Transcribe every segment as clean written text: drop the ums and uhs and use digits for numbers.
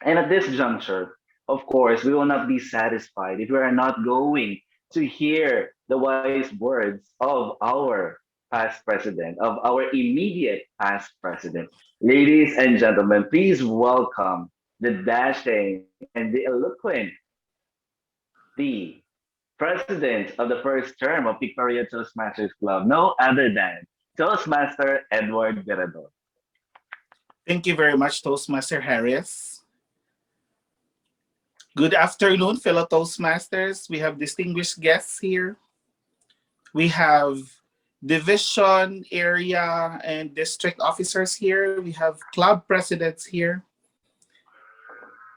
And at this juncture, of course, we will not be satisfied if we are not going to hear the wise words of our past president, of our immediate past president. Ladies and gentlemen, please welcome the dashing and the eloquent, the president of the first term of Victoria Toastmasters Club, no other than Toastmaster Edward Berador. Thank you very much, Toastmaster Harris. Good afternoon, fellow Toastmasters. We have distinguished guests here. We have division, area, and district officers here. We have club presidents here.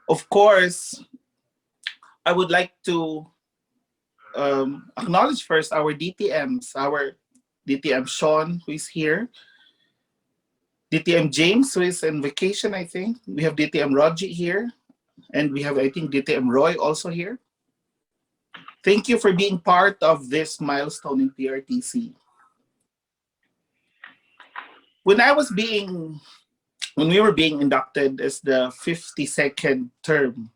Of course, I would like to acknowledge first our DTMs, our DTM Sean, who is here, DTM James, who is on vacation, I think. We have DTM Roger here, and we have, I think, DTM Roy also here. Thank you for being part of this milestone in PRTC. When I was being, when we were being inducted as the 52nd term,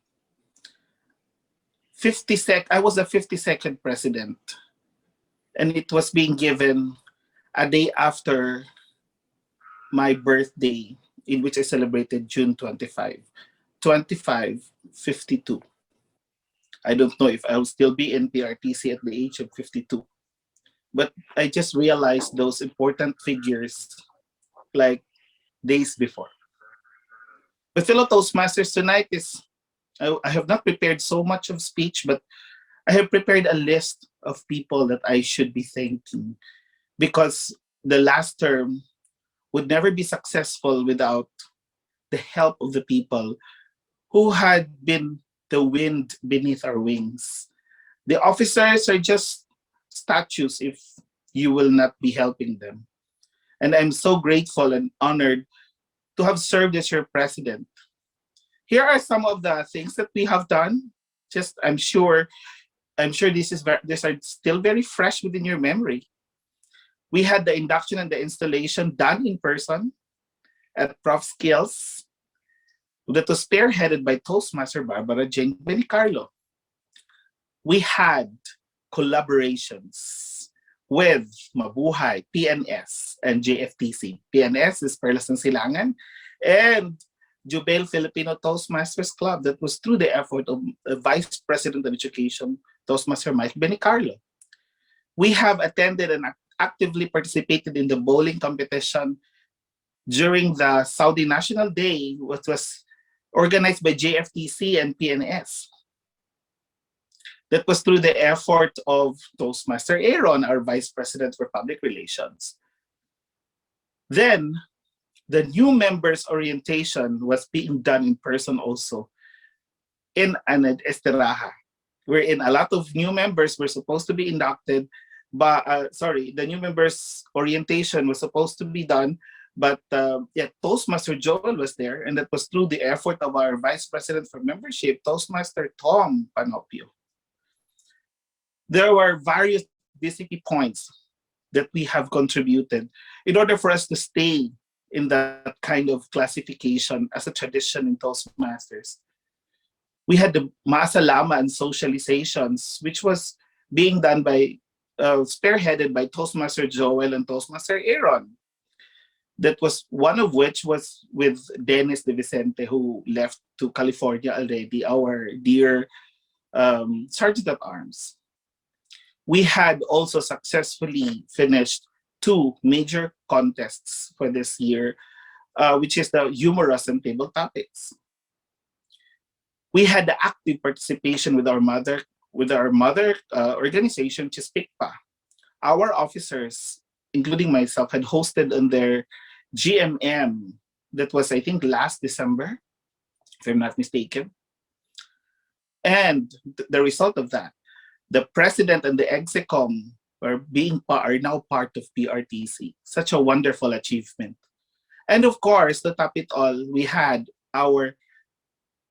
I was the 52nd president, and it was being given a day after my birthday, in which I celebrated June 25, 52. I don't know if I'll still be in PRTC at the age of 52. But I just realized those important figures like days before. But fellow Toastmasters, tonight is, I have not prepared so much of speech, but I have prepared a list of people that I should be thanking, because the last term would never be successful without the help of the people who had been the wind beneath our wings. The officers are just statues if you will not be helping them. And I'm so grateful and honored to have served as your president. Here are some of the things that we have done. Just I'm sure these are still very fresh within your memory. We had the induction and the installation done in person at Prof. Skills that was spearheaded by Toastmaster Barbara Jane Benicarlo. We had collaborations with Mabuhay, PNS, and JFTC. PNS is Perlas ng Silangan, and Jubel Filipino Toastmasters Club, that was through the effort of Vice President of Education, Toastmaster Mike Benicarlo. We have attended and actively participated in the bowling competition during the Saudi National Day, which was organized by JFTC and PNS. That was through the effort of Toastmaster Aaron, our Vice President for Public Relations. Then, the new members' orientation was being done in person also in Anad Esteraja, wherein a lot of new members were supposed to be inducted, but the new members' orientation was supposed to be done, but Toastmaster Joel was there, and that was through the effort of our Vice President for Membership, Toastmaster Tom Panopio. There were various DCP points that we have contributed in order for us to stay in that kind of classification as a tradition in Toastmasters. We had the Maasalama and socializations, which was being done by, spearheaded by Toastmaster Joel and Toastmaster Aaron. That was one of which was with Dennis De Vicente, who left to California already, our dear Sergeant at Arms. We had also successfully finished 2 major contests for this year, which is the humorous and table topics. We had the active participation with our mother organization, which is PICPA. Our officers, including myself, had hosted on their GMM that was, I think, last December, if I'm not mistaken. And the result of that, the president and the execom are now part of PRTC. Such a wonderful achievement. And of course, to top it all, we had our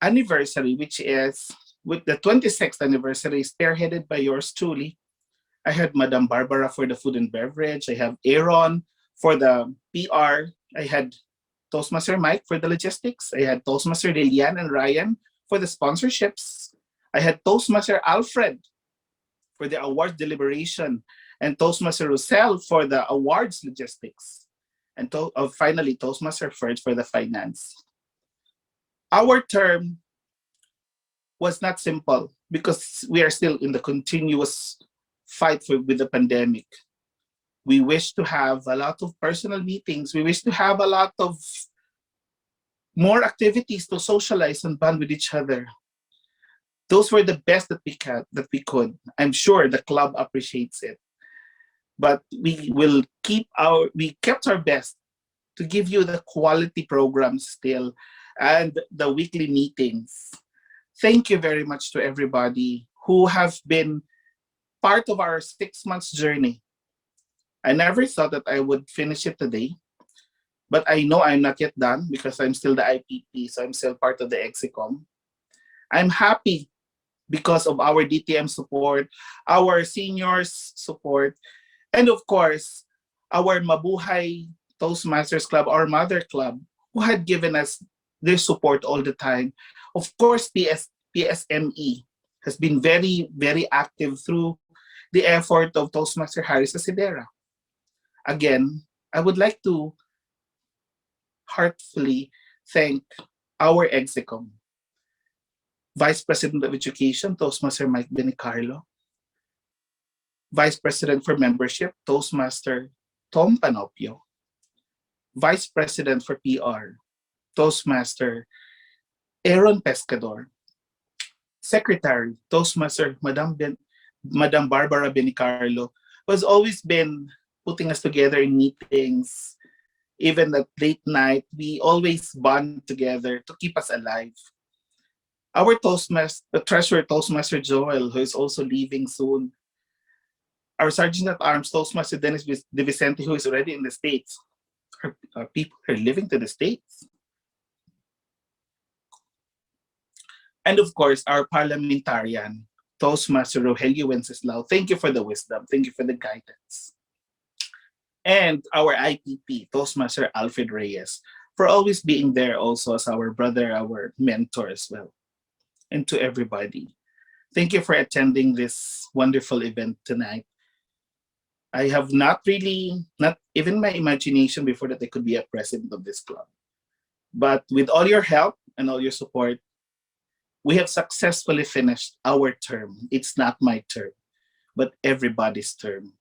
anniversary, which is with the 26th anniversary, spearheaded by yours truly. I had Madam Barbara for the food and beverage. I have Aaron for the PR. I had Toastmaster Mike for the logistics. I had Toastmaster Lilian and Ryan for the sponsorships. I had Toastmaster Alfred for the awards deliberation, and Toastmaster Rosel for the awards logistics, and finally Toastmaster Ferd for the finance. Our term was not simple because we are still in the continuous fight with the pandemic. We wish to have a lot of personal meetings. We wish to have a lot of more activities to socialize and bond with each other. Those were the best that we could. I'm sure the club appreciates it. But we kept our best to give you the quality programs still and the weekly meetings. Thank you very much to everybody who have been part of our 6 months journey. I never thought that I would finish it today, but I know I'm not yet done because I'm still the IPP, so I'm still part of the Exicom. I'm happy because of our DTM support, our seniors support, and of course, our Mabuhay Toastmasters Club, our mother club, who had given us their support all the time. Of course, PSME has been very, very active through the effort of Toastmaster Harris Asidera. Again, I would like to heartfully thank our Execom, Vice President of Education, Toastmaster Mike Benicarlo, Vice President for Membership, Toastmaster Tom Panopio, Vice President for PR, Toastmaster Aaron Pescador, Secretary, Toastmaster Madam Barbara Benicarlo, who has always been putting us together in meetings, even at late night. We always bond together to keep us alive. Our Toastmaster, the Treasurer Toastmaster Joel, who is also leaving soon. Our Sergeant at Arms, Toastmaster Dennis De Vicente, who is already in the States. Our people are living to the States. And of course, our parliamentarian, Toastmaster Rogelio Wenceslao. Thank you for the wisdom. Thank you for the guidance. And our IPP, Toastmaster Alfred Reyes, for always being there also as our brother, our mentor as well. And to everybody, thank you for attending this wonderful event tonight. I have not even my imagination before that I could be a president of this club. But with all your help and all your support, we have successfully finished our term. It's not my term, but everybody's term.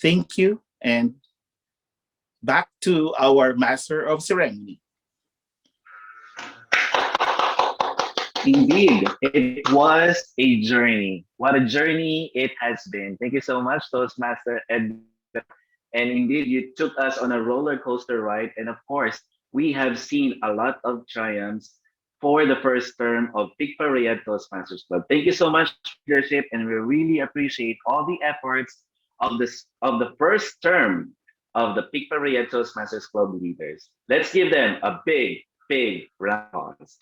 Thank you, and back to our Master of Ceremony. Indeed, it was a journey. What a journey it has been. Thank you so much, Toastmaster Edwin. And indeed, you took us on a roller coaster ride. And of course, we have seen a lot of triumphs for the first term of Picparia Toastmasters Club. Thank you so much for your leadership, and we really appreciate all the efforts of the first term of the Picparia Toastmasters Club leaders. Let's give them a big, big round of applause.